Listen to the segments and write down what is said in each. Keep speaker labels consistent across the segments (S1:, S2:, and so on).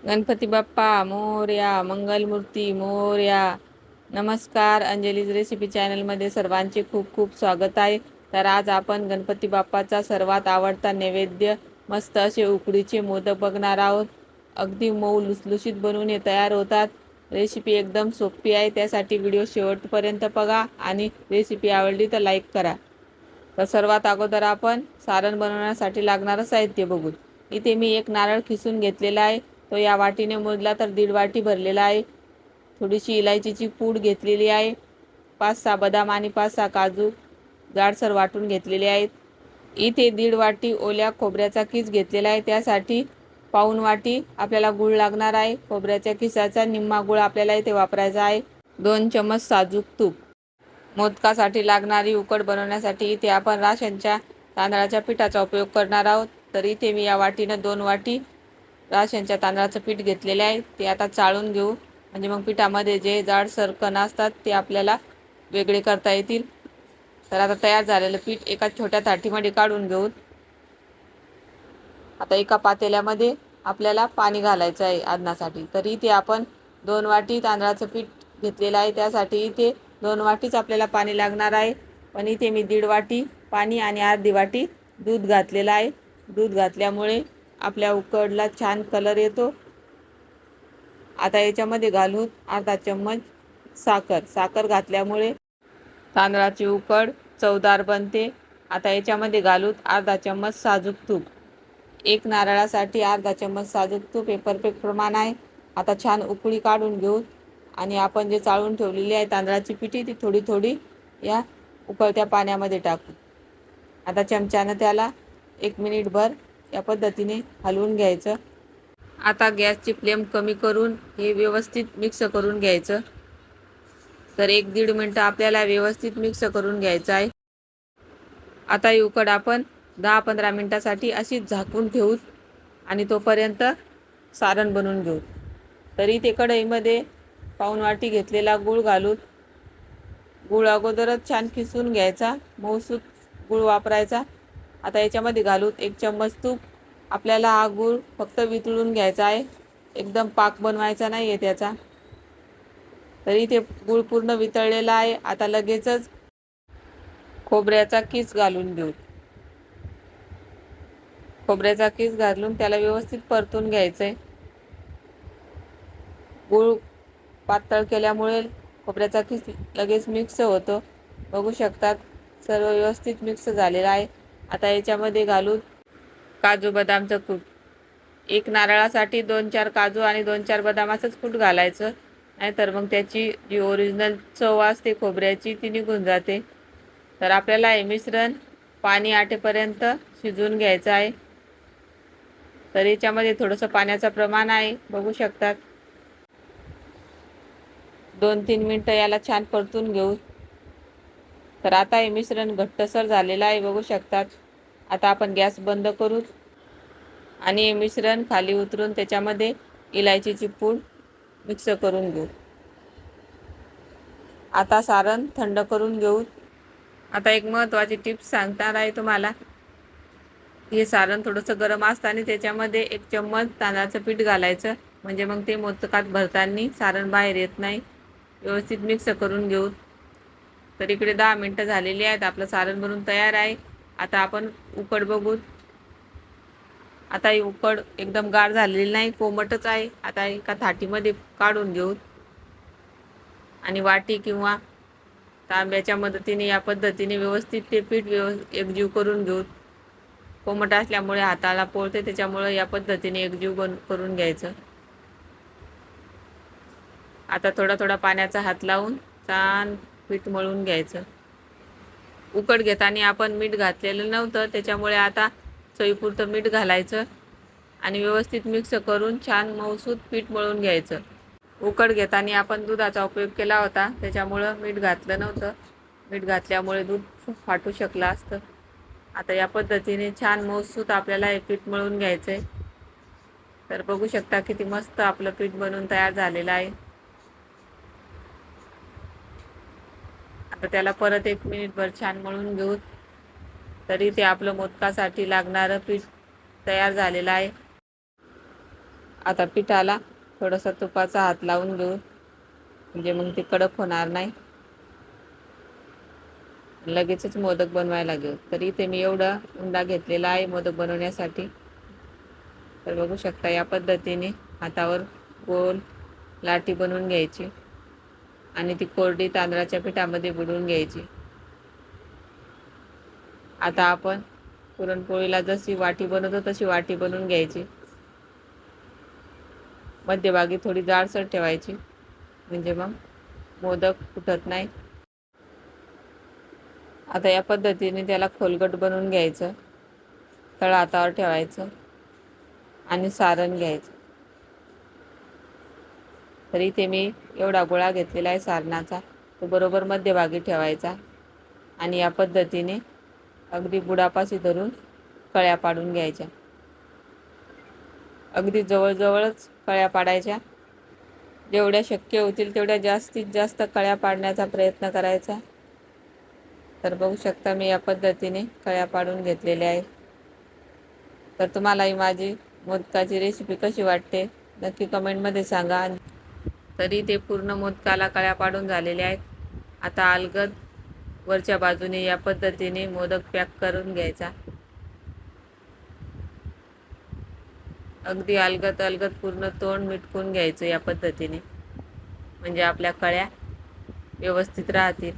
S1: गणपती बाप्पा मोरया, मंगलमूर्ती मोरया. नमस्कार, अंजलीज रेसिपी चॅनलमध्ये सर्वांचे खूप खूप स्वागत आहे. तर आज आपण गणपती बाप्पाचा सर्वात आवडता नैवेद्य मस्त असे उकडीचे मोदक बघणार आहोत. अगदी मऊ लुसलुशीत बनवून हे तयार होतात. रेसिपी एकदम सोपी आहे, त्यासाठी व्हिडिओ शेवटपर्यंत बघा आणि रेसिपी आवडली तर लाईक करा. तर सर्वात अगोदर आपण सारण बनवण्यासाठी लागणारं साहित्य बघू. इथे मी एक नारळ खिसून घेतलेला आहे. तो या वाटीने मोजला तर 1.5 वाटी भरलेला आहे. थोडीशी इलायचीची पूड घेतलेली आहे. 5-6 बदाम आणि 5-6 काजू जाडसर वाटून घेतलेले आहेत. इथे 1.5 वाटी ओल्या खोबऱ्याचा किस घेतलेला आहे. त्यासाठी पाऊण वाटी आपल्याला गूळ लागणार आहे. खोबऱ्याच्या किसाचा निम्मा गूळ आपल्याला इथे वापरायचा आहे. 2 चमच साजूक तूप. मोदकासाठी लागणारी उकड बनवण्यासाठी इथे आपण राशनच्या तांदळाच्या पिठाचा उपयोग करणार आहोत. तर इथे मी या वाटीनं 2 वाटी राशनच्या तांदळाचं पीठ घेतलेले आहे. ते आता चाळून घेऊ, म्हणजे मग पिठामध्ये जे जाडसर कण असतात ते आपल्याला वेगळे करता येतील. तर आता तयार झालेलं पीठ एका छोट्या ताटीमध्ये काढून घेऊ. आता एका पातेल्यामध्ये आपल्याला पाणी घालायचं आहे अन्नासाठी. तर इथे आपण 2 वाटी तांदळाचं पीठ घेतलेलं आहे. त्यासाठी इथे 2 वाटीच आपल्याला पाणी लागणार आहे. पण इथे मी 1.5 वाटी पाणी आणि अर्धी वाटी दूध घातलेलं आहे. दूध घातल्यामुळे आपल्या उकडला छान कलर येतो. आता याच्यामध्ये घालून अर्धा चम्मच साखर घातल्यामुळे तांदळाची उकड चवदार बनते. आता याच्यामध्ये घालून अर्धा चम्मच साजूक तूप. एक नारळासाठी अर्धा चम्मच साजूक तूप हे परफेक्ट प्रमाण आहे. आता छान उकळी काढून घेऊ आणि आपण जे चाळून ठेवलेली आहे तांदळाची पिठी ती थोडी थोडी या उकळत्या पाण्यामध्ये टाकू. आता चमच्यानं त्याला 1 मिनिटभर या पद्धतीने हलवून घ्यायचं. आता गॅसची फ्लेम कमी करून हे व्यवस्थित मिक्स करून घ्यायचं. तर 1-1.5 मिनटं आपल्याला व्यवस्थित मिक्स करून घ्यायचं आहे. आता ही उकड आपण 10-15 मिनटासाठी अशीच झाकून ठेवू आणि तोपर्यंत सारण बनवून घेऊ. तरी ते कढईमध्ये पाऊण वाटी घेतलेला गूळ घालून गूळ अगोदरच छान किसून घ्यायचा. मऊसूत गूळ वापरायचा. आता याच्यामध्ये घालून 1 चम्मच तूप. आपल्याला हा गूळ फक्त वितळून घ्यायचा आहे, एकदम पाक बनवायचा नाही आहे त्याचा. तरी ते गूळ पूर्ण वितळलेला आहे. आता लगेचच खोबऱ्याचा किस घालून घेऊ. खोबऱ्याचा किस घालून त्याला व्यवस्थित परतून घ्यायचं आहे. गूळ पातळ केल्यामुळे खोबऱ्याचा किस लगेच मिक्स होतो. बघू शकतात सर्व व्यवस्थित मिक्स झालेला आहे. आता याच्यामध्ये घालून काजू बदामचं कूट. एक नारळासाठी 2-4 काजू आणि 2-4 बदामाचंच कूट घालायचं, नाहीतर मग त्याची जी ओरिजिनल चव असते खोबऱ्याची ती निघून जाते. तर आपल्याला हे मिश्रण पाणी आटेपर्यंत शिजवून घ्यायचं आहे. तर याच्यामध्ये थोडंसं पाण्याचं प्रमाण आहे, बघू शकतात. 2-3 मिनटं याला छान परतून घेऊ. तर आता हे मिश्रण घट्टसर झालेलं आहे, बघू शकतात. आता आपण गॅस बंद करू आणि हे मिश्रण खाली उतरून त्याच्यामध्ये इलायचीची पूड मिक्स करून घेऊ. आता सारण थंड करून घेऊ. आता एक महत्त्वाची टिप्स सांगणार आहे तुम्हाला. हे सारण थोडंसं गरम असताना त्याच्यामध्ये 1 चम्मच तांदळाचं पीठ घालायचं, म्हणजे मग ते मोदकात भरताना सारण बाहेर येत नाही. व्यवस्थित मिक्स करून घेऊ. तर इकडे 10 मिनटं झालेली आहेत. आपलं सारण बनवून तयार आहे. आता आपण उकड बघू. आता ही उकड एकदम गार झालेली नाही, कोमटच आहे. आता एका थाटीमध्ये काढून घेऊ आणि वाटी किंवा तांब्याच्या मदतीने या पद्धतीने व्यवस्थित ते पीठ एकजीव करून घेऊ. कोमट असल्यामुळे हाताला पोळते, त्याच्यामुळे या पद्धतीने एकजीव करून घ्यायचं. आता थोडा थोडा पाण्याचा हात लावून छान पीठ मळून घ्यायचं. उकड घेताना आपण मीठ घातलेलं नव्हतं, त्याच्यामुळे आता चवीपुरतं मीठ घालायचं आणि व्यवस्थित मिक्स करून छान मऊसूत पीठ मळून घ्यायचं. उकड घेताना आपण दुधाचा उपयोग केला होता, त्याच्यामुळं मीठ घातलं नव्हतं. मीठ घातल्यामुळे दूध फाटू शकलं असतं. आता या पद्धतीने छान मऊसूत आपल्याला हे पीठ मळून घ्यायचं आहे. तर बघू शकता किती मस्त आपलं पीठ बनवून तयार झालेलं आहे. आता त्याला परत 1 मिनिटभर छान मळून घेऊ. तरी ते आपलं मोदकासाठी लागणारं पीठ तयार झालेलं आहे. आता पिठाला थोडासा तुपाचा हात लावून घेऊ, म्हणजे मग ते कडक होणार नाही, लगेचच मोदक बनवायला घेऊ. तर इथे मी एवढा उंडा घेतलेला आहे मोदक बनवण्यासाठी. तर बघू शकता या पद्धतीने हातावर गोल लाटी बनवून घ्यायची आणि ती कोरडी तांदळाच्या पिठामध्ये बुडवून घ्यायची. आता आपण पुरणपोळीला जशी वाटी बनवतो तशी वाटी बनवून घ्यायची. मध्यभागी थोडी जाडसर ठेवायची, म्हणजे मग मोदक फुटत नाही. आता या पद्धतीने त्याला खोलगट बनवून घ्यायचं, तळ हातावर ठेवायचं आणि सारण घ्यायचं. तर इथे मी एवढा गोळा घेतलेला आहे सारणाचा, तो बरोबर मध्यभागी ठेवायचा आणि या पद्धतीने अगदी बुडापाशी धरून कळ्या पाडून घ्यायच्या. अगदी जवळजवळच कळ्या पाडायच्या. जेवढ्या शक्य होतील तेवढ्या जास्तीत जास्त कळ्या पाडण्याचा प्रयत्न करायचा. तर बघू शकता मी या पद्धतीने कळ्या पाडून घेतलेल्या आहेत. तर तुम्हाला ही माझी मोदकाची रेसिपी कशी वाटते नक्की कमेंटमध्ये सांगा. तरी ते पूर्ण मोदकाला कळ्या पाडून झालेल्या आहेत. आता अलगद वरच्या बाजूने या पद्धतीने मोदक पॅक करून घ्यायचा. अगदी अलगद अलगद पूर्ण तोंड मिटकून घ्यायचं या पद्धतीने, म्हणजे आपल्या कळ्या व्यवस्थित राहतील.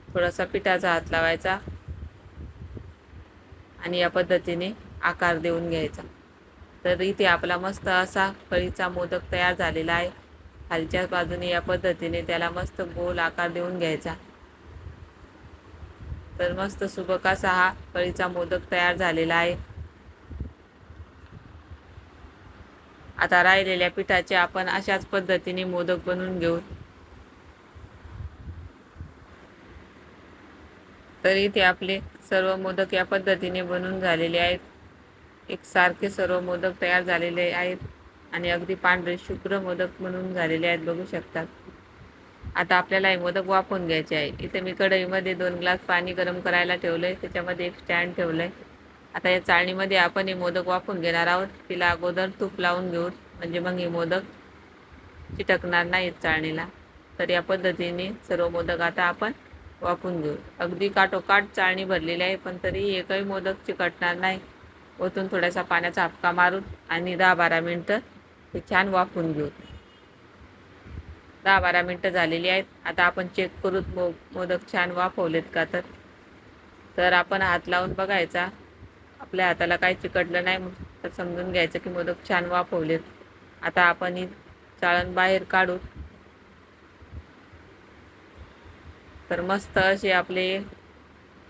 S1: थोडासा पिठाचा हात लावायचा आणि या पद्धतीने आकार देऊन घ्यायचा. तर इथे आपला मस्त असा कळीचा मोदक तयार झालेला आहे. खालच्या बाजूने या पद्धतीने त्याला मस्त गोल आकार देऊन घ्यायचा. तर मस्त सुबक असा हा कळीचा मोदक तयार झालेला आहे. आता राहिलेल्या पिठाचे आपण अशाच पद्धतीने मोदक बनवून घेऊ. तर इथे आपले सर्व मोदक या पद्धतीने बनवून झालेले आहेत. एकसारखे सर्व मोदक तयार झालेले आहेत आणि अगदी पांढरे शुभ्र मोदक बनवून झालेले आहेत, बघू शकता. आता आपल्याला हे मोदक वाफवून घ्यायचे आहे. इथे मी कढईमध्ये 2 ग्लास पाणी गरम करायला ठेवलंय, त्याच्यामध्ये एक स्टँड ठेवलंय. आता या चाळणीमध्ये आपण हे मोदक वाफवून घेणार आहोत. तिला अगोदर तूप लावून घेऊ, म्हणजे मग हे मोदक चिटकणार नाहीत चाळणीला. तर या पद्धतीने सर्व मोदक आता आपण वाफवून घेऊ. अगदी काठोकाठ चाळणी भरलेली आहे, पण तरी एकही मोदक चिकटणार नाही. ओतून थोडासा पाण्याचा हापका मारून आणि 10-12 मिनटं ते छान वाफवून घेऊ. 10-12 मिनटं झालेली आहेत. आता आपण चेक करू मोदक छान वाफवलेत का. तर आपण हात लावून बघायचा, आपल्या हाताला काही चिकटलं नाही तर समजून घ्यायचं की मोदक छान वाफवलेत. आता आपण ही चाळण बाहेर काढू. तर मस्त असे आपले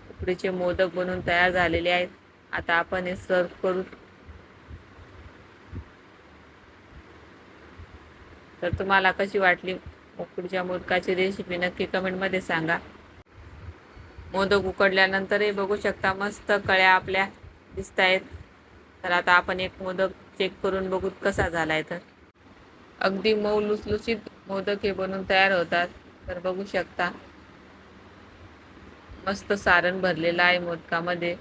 S1: उकडीचे मोदक बनवून तयार झालेले आहेत. आता आपण हे सर्व करू. तर तुम्हाला कशी वाटली उकडीच्या मोदकाची रेसिपी नक्की कमेंटमध्ये सांगा. मोदक उकडल्यानंतरही बघू शकता मस्त कळ्या आपल्या दिसत आहेत. तर आता आपण एक मोदक चेक करून बघू कसा झालाय. तर अगदी मऊ लुसलुशीत मोदक हे बनवून तयार होतात. तर बघू शकता मस्त सारण भरलेलं आहे मोदकामध्ये.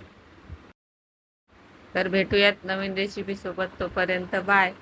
S1: तर भेटूयात नवीन रेसिपी सोबत. तोपर्यंत बाय.